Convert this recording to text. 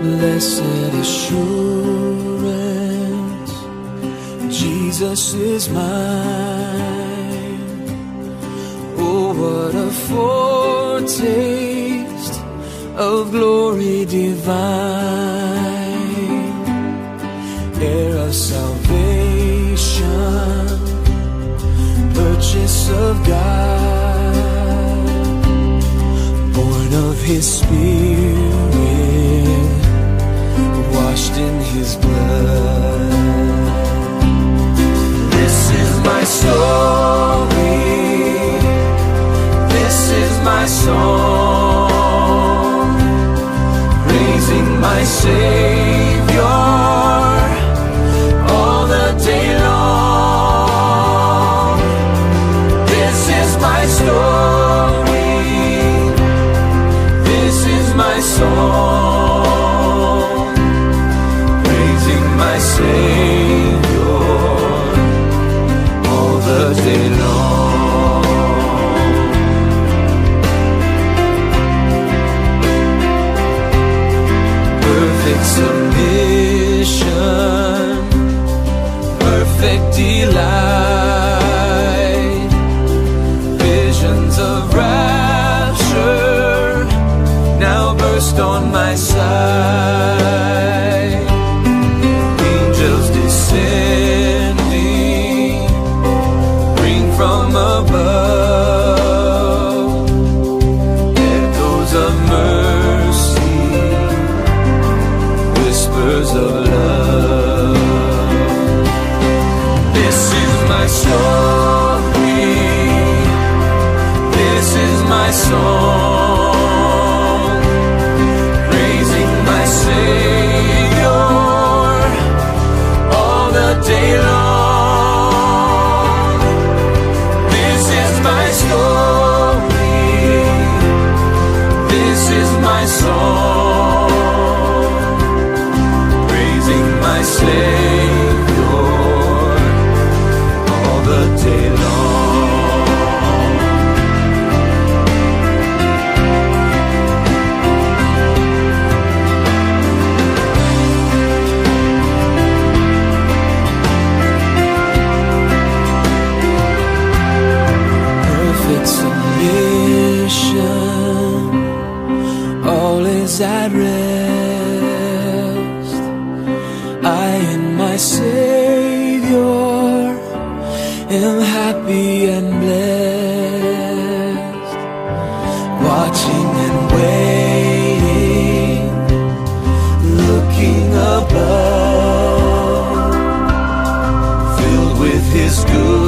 Blessed assurance, Jesus is mine. Oh, what a foretaste of glory divine, heir of salvation, purchase of God, born of His Spirit, washed in His blood. This is my story, this is my song, praising my Savior all the day long. This is my story, this is my song, my Savior all the day long. Perfect submission, perfect delight, visions of rapture now burst on my sight. Descending, bring from above echoes of mercy, whispers of love. This is my story, this is my song, praising my Savior day long. This is my story, this is my song, praising my Savior all the day long. All is at rest. I in my Savior am happy and blessed, watching and waiting, looking above, filled with His good.